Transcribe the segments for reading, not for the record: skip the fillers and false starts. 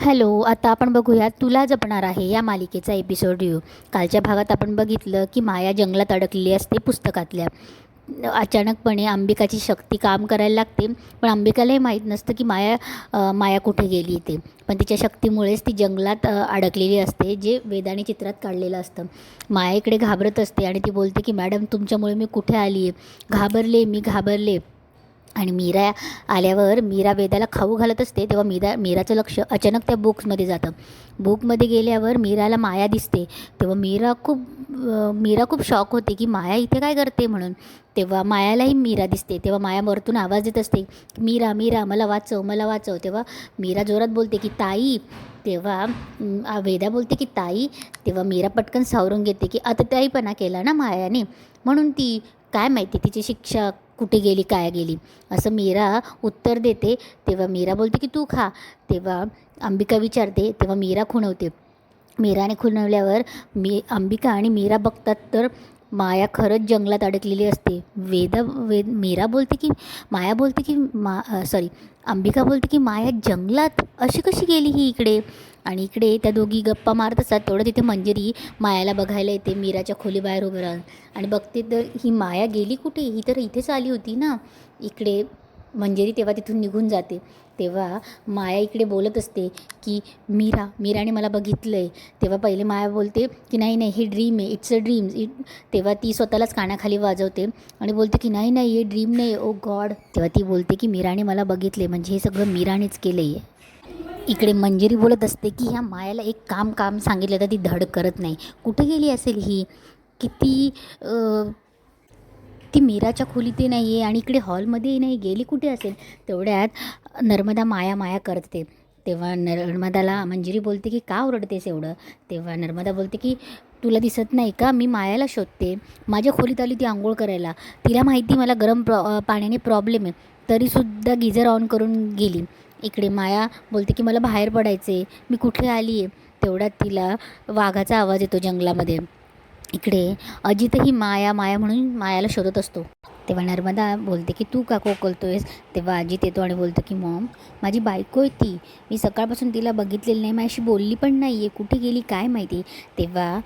Hello, आता आपण बघूया तुला जपणार आहे या मालिकेचा एपिसोड रिव्ह्यू. कालच्या भागात आपण बघितलं की माया जंगलात अडकलेली असते पुस्तकातल्या. अचानकपणे अंबिकाची शक्ती काम करायला लागते, पण अंबिकालाही माहीत नसतं की माया कुठे गेली ते. पण तिच्या शक्तीमुळेच ती जंगलात अडकलेली असते, जे वेदाने चित्रात काढलेलं असतं. माया इकडे घाबरत असते आणि ती बोलते की मॅडम, तुमच्यामुळे मी कुठे आली आहे, घाबरले. आणि मीरा आल्यावर मीरा वेदाला खाऊ घालत असते, तेव्हा मीराचं लक्ष अचानक त्या बुक्समध्ये जातं. बुकमध्ये गेल्यावर मीराला माया दिसते. तेव्हा मीरा खूप शॉक होते की माया इथे काय करते म्हणून. तेव्हा मायालाही मीरा दिसते. तेव्हा माया वरतून आवाज देत असते, मीरा मला वाचव. तेव्हा मीरा जोरात बोलते की ताई. तेव्हा वेदा बोलते की ताई. तेव्हा मीरा पटकन सावरून घेते की आता ताईपणा केला ना मायाने, म्हणून ती काय माहिती तिची शिक्षा कुठे गेली काय गेली, असं मीरा उत्तर देते. तेव्हा मीरा बोलते की तू खा. तेव्हा अंबिका विचारते. तेव्हा मीरा खुणवते. मीराने खुणवल्यावर अंबिका आणि मीरा बघतात तर माया खरंच जंगलात अडकलेली असते. मीरा बोलते की माया बोलते की अंबिका बोलते की माया जंगलात अशी कशी गेली ही इकडे. आणि इकडे त्या दोघी गप्पा मारत असतात. तेवढं तिथे मंजिरी मायाला बघायला येते मीराच्या खोलीबाहेर उभं राहून. आणि बघते तर ही माया गेली कुठे, ही तर इथेच आली होती ना. इकडे मंजिरी तेव्हा तिथून निघून जाते. तेव्हा माया इकडे बोलत असते की मीराने मला बघितलं आहे. तेव्हा पहिले माया बोलते की नाही ही ड्रीम आहे, इट्स अ ड्रीम. तेव्हा ती स्वतःलाच कानाखाली वाजवते आणि बोलते की नाही हे ड्रीम नाही, ओ गॉड. तेव्हा ती बोलते की मीराने मला बघितले, म्हणजे हे सगळं मीरानेच केलं आहे. इकडे मंजिरी बोलत असते की ह्या मायाला एक काम सांगितलं तर ती धड करत नाही. कुठे गेली असेल ही, किती ती मीराच्या खोलीतही नाही आहे आणि इकडे हॉलमध्येही नाही, गेली कुठे असेल. तेवढ्यात नर्मदा माया करते. तेव्हा नर्मदाला मंजिरी बोलते की का ओरडतेस एवढं. तेव्हा नर्मदा बोलते की तुला दिसत नाही का, मी मायाला शोधते. माझ्या खोलीत आली ती आंघोळ करायला. तिला माहिती मला गरम पाण्याने प्रॉब्लेम आहे, तरीसुद्धा गिझर ऑन करून गेली. इकडे माया बोलते की मला बाहेर पडायचे, मी कुठे आली आहे. तेवढ्यात तिला वाघाचा आवाज येतो जंगलामध्ये. इकडे अजितही माया म्हणून मायाला शोधत असतो. तेव्हा नर्मदा बोलते की तू का कोकलतोयस. तेव्हा अजित येतो आणि बोलतो की मॉम, माझी बायको आहे ती, मी सकाळपासून तिला बघितलेली नाही, माझ्याशी बोलली पण नाही आहे, कुठे गेली काय माहिती. तेव्हा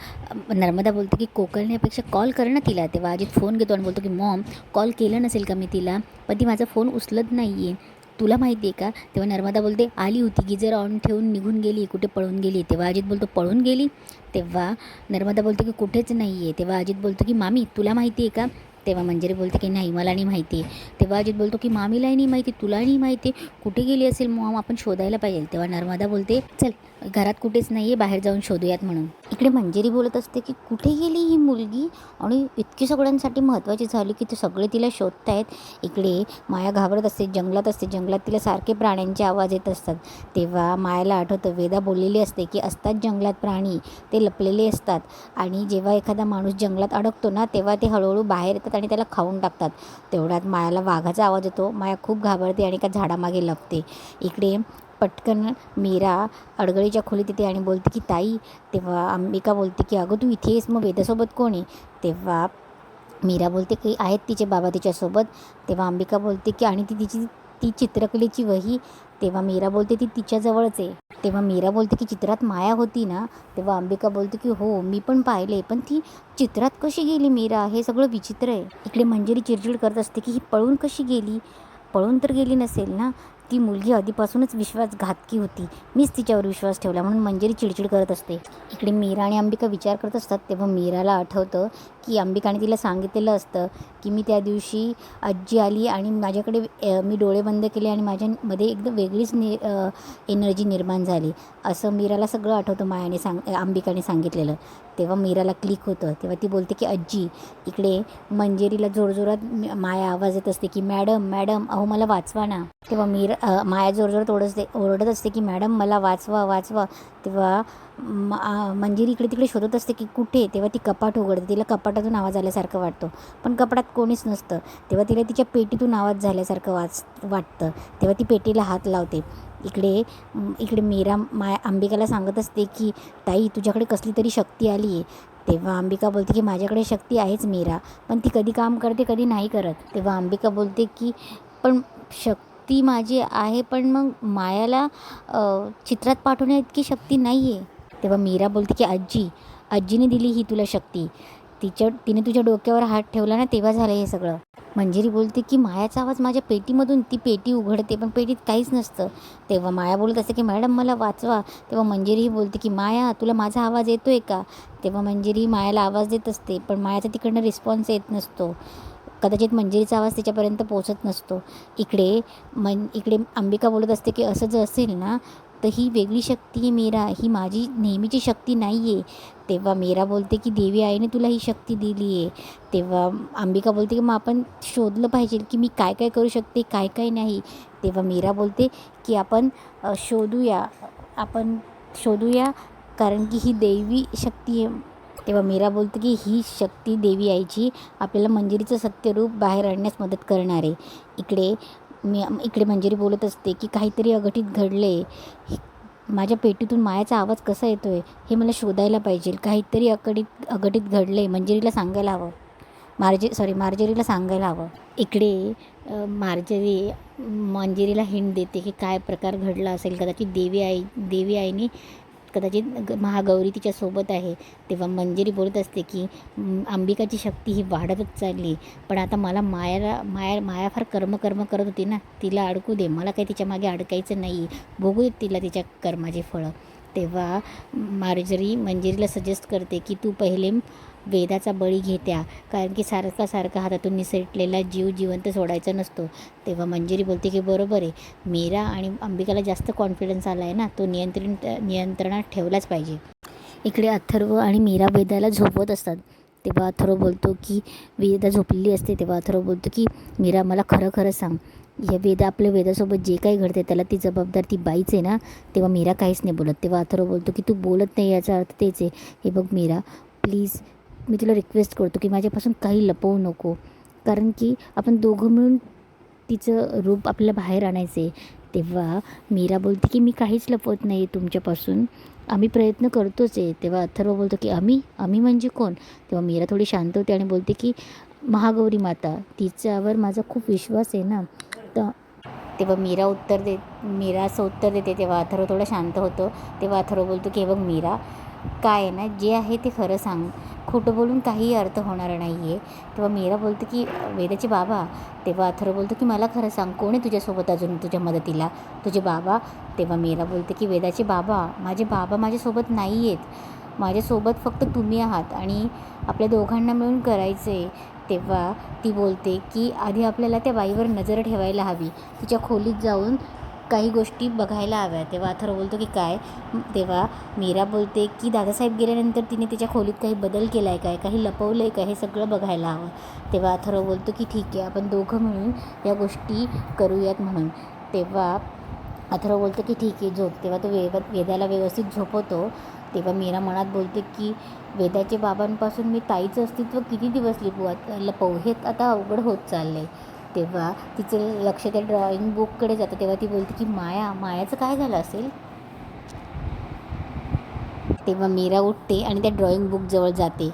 नर्मदा बोलते की कोकलण्यापेक्षा कॉल कर ना तिला. तेव्हा अजित फोन घेतो आणि बोलतो की मॉम, कॉल केलं नसेल का मी तिला, पण ती माझा फोन उचलत नाही आहे, तुला माहिती आहे का. तेव्हा नर्मदा बोलते आली होती, गिजर ऑन ठेवून निघून गेली, कुठे पळून गेली. तेव्हा अजित बोलतो पळून गेली. तेव्हा नर्मदा बोलते की कुठेच नाही आहे. तेव्हा अजित बोलतो की मामी तुला माहिती आहे का. तेव्हा मंजिरी बोलते की नाही मला नाही माहिती. तेव्हा अजित बोलतो की मामीलाही नाही माहिती, तुलाही नाही माहिती, कुठे गेली असेल मॉम, आपण शोधायला पाहिजे. तेव्हा नर्मदा बोलते चल घरात कुठेच नाही आहे, बाहेर जाऊन शोधूयात म्हणून. इकडे मंजिरी बोलत असते की कुठे गेली ही मुलगी आणि इतकी सगळ्यांसाठी महत्त्वाची झाली की ते सगळे तिला शोधत आहेत. इकडे माया घाबरत असते, जंगलात तिला सारखे प्राण्यांचे आवाज येत असतात. तेव्हा मायाला आठवतं वेदा बोललेली असते की असतात जंगलात प्राणी, ते लपलेले असतात आणि जेव्हा एखादा माणूस जंगलात अडकतो ना, तेव्हा ते हळूहळू बाहेर येतात आणि त्याला खाऊन टाकतात. तेवढ्यात मायाला वाघाचा आवाज येतो. माया खूप घाबरते आणि एका झाडामागे लपते. इकडे पटकन मीरा अडगळीच्या खोलीत येते आणि बोलते की ताई. तेव्हा अंबिका बोलते की अगं तू इथे आहेस, मग वेदासोबत कोण आहे. तेव्हा मीरा बोलते की आहेत तिचे बाबा तिच्यासोबत. तेव्हा अंबिका बोलते की आणि ती चित्रकलेची वही. तेव्हा मीरा बोलते ती तिच्याजवळच आहे. तेव्हा मीरा बोलते की चित्रात माया होती ना. तेव्हा अंबिका बोलते की हो मी पण पाहिले, पण ती चित्रात कशी गेली मीरा, हे सगळं विचित्र आहे. इकडे मंजिरी चिडचिड करत असते की ही पळून कशी गेली, पळून तर गेली नसेल ना, ती मुलगी आधीपासूनच विश्वासघातकी होती, मीच तिच्यावर विश्वास ठेवला, म्हणून मंजिरी चिडचिड करत असते. इकडे मीरा आणि अंबिका विचार करत असतात. तेव्हा मीराला आठवतं की अंबिकाने तिला सांगितलेलं असतं की मी त्या दिवशी आजी आली आणि माझ्याकडे मी डोळे बंद केले आणि माझ्यामध्ये एकदम वेगळीच एनर्जी निर्माण झाली, असं मीराला सगळं आठवतं अंबिकाने सांगितलेलं. तेव्हा मीराला क्लिक होतं. तेव्हा ती बोलते की आजी. इकडे मंजिरीला जोरजोरात माया आवाज येत असते की मॅडम अहो मला वाचवा ना. तेव्हा माया जोरजोरात ओरडत असते की मॅडम मला वाचवा. तेव्हा मंजिरी इकडे तिकडे शोधत असते की कुठे. तेव्हा ती कपाट उघडते. तिला कपाटातून आवाज आल्यासारखं वाटतो, पण कपाटात कोणीच नसतं. तेव्हा तिला तिच्या पेटीतून आवाज झाल्यासारखं वाटतं. तेव्हा ती पेटीला हात लावते. इकडे मीरा अंबिकाला सांगत असते की ताई तुझ्याकडे कसली तरी शक्ती आली आहे. तेव्हा अंबिका बोलते की माझ्याकडे शक्ती आहेच मीरा, पण ती कधी काम करते कधी नाही करत. तेव्हा अंबिका बोलते की पण शक्ती माझी आहे, पण मग मायाला चित्रात पाठवण्या इतकी शक्ती नाही आहे. तेव्हा मीरा बोलते की आजीने दिली ही तुला शक्ती. तिने तुझ्या डोक्यावर हात ठेवला ना, तेव्हा झालं हे सगळं. मंजिरी बोलते की मायाचा आवाज माझ्या पेटीमधून, ती पेटी उघडते पण पेटीत काहीच नसतं. तेव्हा माया बोलत असते की मॅडम मला वाचवा. तेव्हा मंजिरी बोलते की माया तुला माझा आवाज येतो आहे का. तेव्हा मंजिरी मायाला आवाज देत असते, पण मायाचा तिकडनं रिस्पॉन्स येत नसतो. कदाचित मंजिरीचा आवाज तिच्यापर्यंत पोहोचत नसतो. इकडे अंबिका बोलत असते की असं जर असेल ना, तर ही वेगळी शक्ती आहे मीरा, ही माझी नेहमीची शक्ती नाही आहे. तेव्हा मीरा बोलते की देवी आईने तुला ही शक्ती दिली आहे. तेव्हा अंबिका बोलते की मग आपण शोधलं पाहिजे की मी काय काय करू शकते, काय काय नाही. तेव्हा मीरा बोलते की आपण शोधूया कारण की ही दैवी शक्ती आहे. तेव्हा मीरा बोलते की ही शक्ती देवी आईची आपल्याला मंजिरीचं सत्यरूप बाहेर आणण्यास मदत करणार आहे. इकडे मंजिरी बोलत असते की काहीतरी अघटित घडले. माझ्या पेटीतून मायाचा आवाज कसा येतो आहे हे मला शोधायला पाहिजे. काहीतरी अघटित घडलं आहे, मंजिरीला सांगायला हवं. मार्जरीला सांगायला हवं. इकडे मार्जरी मंजिरीला हिंट देते की काय प्रकार घडला असेल. कदाचित देवी आईने कदाचित महागौरी तिच्यासोबत आहे. तेव्हा मंजिरी बोलत असते की अंबिकाची शक्ती ही वाढतच चालली, पण आता मला माया फार कर्म करत होती ना, तिला अडकू दे, मला काही तिच्या मागे अडकायचं नाही, बघू दे तिला तिच्या कर्माची फळं. तेव्हा मार्जरी मंजिरीला सजेस्ट करते की तू पहिले वेदाचा बळी घेत्या, कारण की सारखा हातातून निसटलेला जीव जिवंत सोडायचा नसतो. तेव्हा मंजिरी बोलते की बरोबर आहे, मीरा आणि अंबिकाला जास्त कॉन्फिडन्स आला आहे ना, तो नियंत्रणात ठेवलाच पाहिजे. इकडे अथर्व आणि मीरा वेदाला झोपवत असतात. तेव्हा अथर्व बोलतो की वेदा झोपलेली असते. तेव्हा अथर्व बोलतो की मीरा मला खरं सांग, आपल्या वेदासोबत जे काही घडते त्याला ती जबाबदार ती बाईच आहे ना. तेव्हा मीरा काहीच नाही बोलत. तेव्हा अथर्व बोलतो की तू बोलत नाही याचा अर्थ तेच आहे. हे बघ मीरा, प्लीज मी तुला रिक्वेस्ट करतो की माझ्यापासून काही लपवू नको, कारण की आपण दोघं मिळून तिचं रूप आपल्याला बाहेर आणायचं आहे. तेव्हा मीरा बोलते की मी काहीच लपवत नाही तुमच्यापासून, आम्ही प्रयत्न करतोच आहे. तेव्हा अथर्व बोलतो की आम्ही म्हणजे कोण. तेव्हा मीरा थोडी शांत होते आणि बोलते की महागौरी माता, तिच्यावर माझा खूप विश्वास आहे ना. तर तेव्हा मीरा असं उत्तर देते. तेव्हा अथर्व थोडं शांत होतो. तेव्हा अथर्व बोलतो की हे बघ मीरा, काय आहे ना, जे आहे ते खरं सांग, खोटं बोलून काहीही अर्थ होणार नाही आहे. तेव्हा मीरा बोलते की वेदाचे बाबा. तेव्हा अथर्व बोलतो की मला खरं सांग, कोण आहे तुझ्यासोबत अजून तुझ्या मदतीला, तुझे बाबा. तेव्हा मीरा बोलते की वेदाचे बाबा माझ्यासोबत नाही आहेत, माझ्यासोबत फक्त तुम्ही आहात आणि आपल्या दोघांना मिळून करायचं आहे. तेव्हा ती बोलते की आधी आपल्याला त्या बाईवर नजर ठेवायला हवी, तिच्या खोलीत जाऊन काही गोष्टी बघायला हव्या. तेव्हा अथर्व बोलतो की काय. तेव्हा मीरा बोलते की दादासाहेब गेल्यानंतर तिने तिच्या खोलीत काही बदल केला आहे काय, काही लपवलं आहे का, हे सगळं बघायला हवं. तेव्हा अथर्व बोलतो की ठीक आहे, आपण दोघं मिळून या गोष्टी करूयात म्हणून. तेव्हा अथर्व बोलतो की ठीक आहे, झोप. तेव्हा तो वेदाला व्यवस्थित झोपवतो. तेव्हा मीरा मनात बोलते की वेदाच्या बाबांपासून मी ताईचं अस्तित्व किती दिवस लपवू, हे आता अवघड होत चाललं आहे. तेव्हा तिचं लक्ष त्या ड्रॉइंग बुककडे जातं. तेव्हा ती बोलते की मायाचं काय झालं असेल. तेव्हा मीरा उठते आणि त्या ड्रॉइंग बुकजवळ जाते.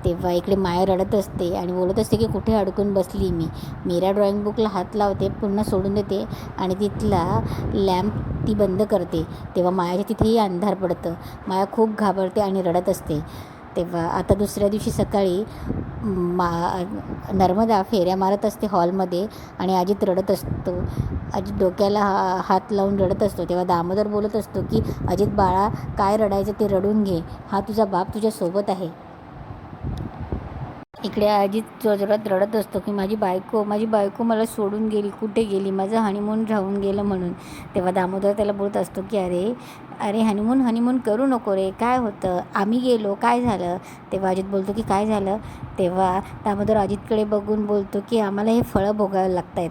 तेव्हा इकडे माया रडत असते आणि बोलत असते की कुठे अडकून बसली मी. मीरा ड्रॉइंग बुकला हात लावते, पुन्हा सोडून देते आणि तिथला लॅम्प ती बंद करते. तेव्हा मायाच्या तिथेही अंधार पडतं. माया खूप घाबरते आणि रडत असते. तेव्हा आता दुसऱ्या दिवशी सकाळी नर्मदा फेऱ्या मारत असते हॉलमध्ये आणि अजित रडत असतो. अजित डोक्याला हात लावून रडत असतो. तेव्हा दामोदर बोलत असतो की अजित बाळा, काय रडायचं ते रडून घे, हा तुझा बाप तुझ्यासोबत आहे. इकडे अजित जोरात रडत असतो की माझी बायको मला सोडून गेली, कुठे गेली, माझं हनीमून राहून गेलं म्हणून. तेव्हा दामोदर त्याला बोलत असतो की अरे हनीमून करू नको रे, काय होतं, आम्ही गेलो, काय झालं. तेव्हा अजित बोलतो की काय झालं. तेव्हा दामोदर अजितकडे बघून बोलतो की आम्हाला हे फळं भोगायला लागत आहेत,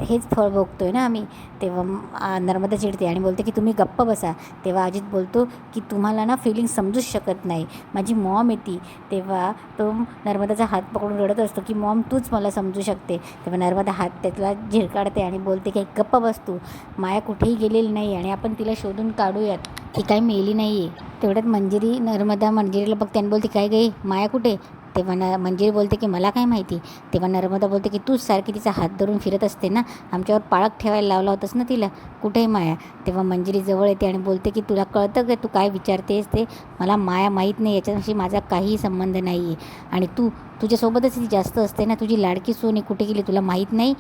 हेच फळ भोगतोय ना आम्ही. तेव्हा नर्मदा चिडते आणि बोलते की तुम्ही गप्प बसा. तेव्हा अजित बोलतो की तुम्हाला ना फिलिंग समजूच शकत नाही, माझी मॉम येते. तेव्हा तो नर्मदाचा हात पकडून रडत असतो की मॉम तूच मला समजू शकते. तेव्हा नर्मदा हात त्याला झिरकाडते आणि बोलते की गप्प बस तू, माया कुठेही गेलेली नाही आणि आपण तिला शोधून काढूयात, ती काही मेली नाही आहे. तेवढ्यात मंजिरीला बघते आणि बोलते काय गई माया कुठे. तेव्हा मंजिरी बोलते की मला काय माहिती. तेव्हा नर्मदा बोलते की तूच सारखी तिचा हात धरून फिरत असते ना, आमच्यावर पाळत ठेवायला लावला होतास ना तिला, कुठे आहे माया. तेव्हा मंजिरी जवळ येते आणि बोलते की तुला कळतं का तू काय विचारतेस ते, मला माया माहीत नाही, याच्याशी माझा काहीही संबंध नाही आहे. आणि तुझ्यासोबतच ती जास्त असते ना, तुझी लाडकी सोनी कुठे गेली तुला माहीत नाही.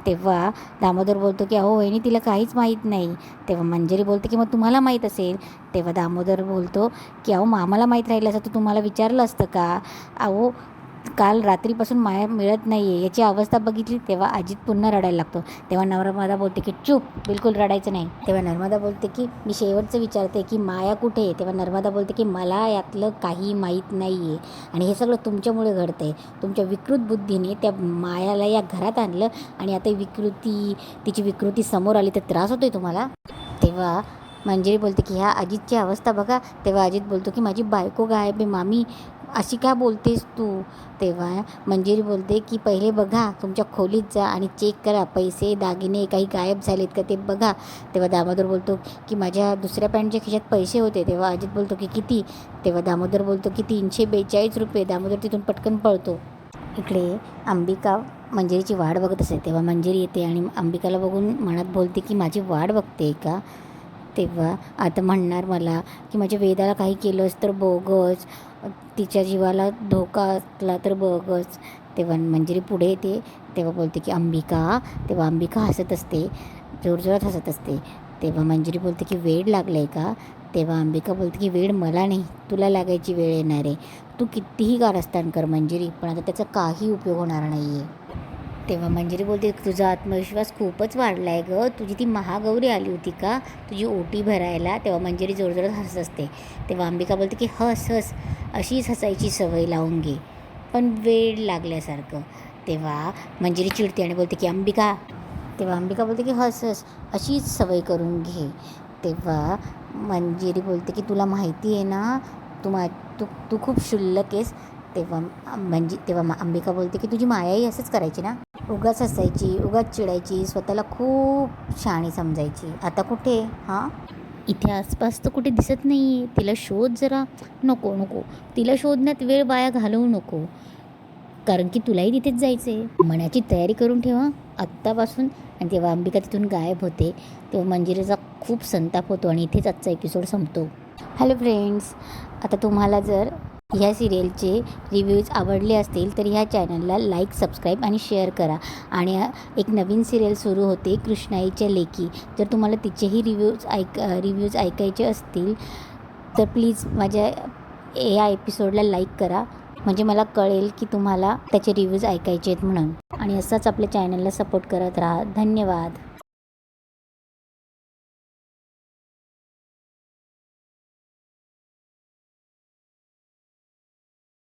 तेव्हा दामोदर बोलतो की अहो वहिनी तिला काहीच माहीत नाही. तेव्हा मंजिरी बोलते की मग तुम्हाला माहीत असेल. तेव्हा दामोदर बोलतो की अहो आम्हाला माहीत राहिलं असं तर तुम्हाला विचारलं असतं का. अहो काल रात्रीपासून माया मिळत नाही आहे, याची अवस्था बघितली. तेव्हा अजित पुन्हा रडायला लागतो. तेव्हा नर्मदा बोलते की चूप, बिलकुल रडायचं नाही. तेव्हा नर्मदा बोलते की मी शेवटचं विचारते की माया कुठे आहे. तेव्हा नर्मदा बोलते की मला यातलं काही माहीत नाही आहे आणि हे सगळं तुमच्यामुळे घडतं आहे. तुमच्या विकृत बुद्धीने त्या मायाला या घरात आणलं आणि आता तिची विकृती समोर आली तर त्रास होतो आहे तुम्हाला. तेव्हा मंजिरी बोलते की ह्या अजितची अवस्था बघा. तेव्हा अजित बोलतो की माझी बायको गायब आहे मामी, अशी का बोलतेस तू. तेव्हा मंजिरी बोलते की पहिले बघा तुमच्या खोलीत जा आणि चेक करा पैसे दागिने काही गायब झालेत का ते बघा. तेव्हा दामोदर बोलतो की माझ्या दुसऱ्या पॅन्टच्या खिशात पैसे होते. तेव्हा अजित बोलतो की किती. तेव्हा दामोदर बोलतो की 342 रुपये. दामोदर तिथून पटकन पळतो. इकडे अंबिका मंजिरीची वाट बघत असते. तेव्हा मंजिरी येते आणि अंबिकाला बघून मनात बोलते की माझी वाट बघते का. तेव्हा आता म्हणणार मला की माझ्या वेदाला काही केलंस तर बघच, तिच्या जीवाला धोका असला तर बघच. तेव्हा मंजिरी पुढे येते. तेव्हा बोलते की अंबिका. तेव्हा अंबिका हसत असते, जोरजोरात हसत असते. तेव्हा मंजिरी बोलते की वेड लागलं आहे का. तेव्हा अंबिका बोलते की वेड मला नाही, तुला लागायची वेळ येणार आहे. तू कितीही कारस्थान कर मंजिरी, पण आता त्याचा काही उपयोग होणार नाही आहे. तेव्हा मंजिरी बोलते तुझा आत्मविश्वास खूपच वाढला आहे गं, तुझी ती महागौरी आली होती का तुझी ओटी भरायला. तेव्हा मंजिरी जोरजोरात हसत असते. तेव्हा अंबिका बोलते की हस हस, अशीच हसायची सवय लावून घे, पण वेळ लागल्यासारखं. तेव्हा मंजिरी चिडते आणि बोलते की अंबिका. तेव्हा अंबिका बोलते की हस हस, अशीच सवय करून घे. तेव्हा मंजिरी बोलते की तुला माहिती आहे ना, तू खूप क्षुल्लक आहेस. तेव्हा अंबिका बोलते की तुझी मायाही असंच करायची ना, उगाच हसायची, उगाच चिडायची, स्वतःला खूप शहाणी समजायची. आता कुठे. हां, इथे आसपास तर कुठे दिसत नाही आहे, तिला शोध जरा. नको नको, तिला शोधण्यात वेळ वाया घालवू नको, कारण की तुलाही तिथेच जायचं आहे. मनाची तयारी करून ठेवा आत्तापासून. आणि तेव्हा अंबिका तिथून गायब होते. तेव्हा मंजिरीचा खूप संताप होतो आणि इथेच आजचा एपिसोड संपतो. हॅलो फ्रेंड्स, आता तुम्हाला जर ह्या सिरियलचे रिव्ह्यूज आवडले असतील तर ह्या चॅनलला लाईक, सबस्क्राईब आणि शेअर करा. आणि एक नवीन सिरियल सुरू होते कृष्णाईच्या लेकी, जर तुम्हाला तिचेही रिव्ह्यूज ऐकायचे असतील तर प्लीज माझ्या या एपिसोडला लाईक करा, म्हणजे मला कळेल की तुम्हाला त्याचे रिव्ह्यूज ऐकायचे आहेत म्हणून. आणि असंच आपल्या चॅनलला सपोर्ट करत राहा. धन्यवाद.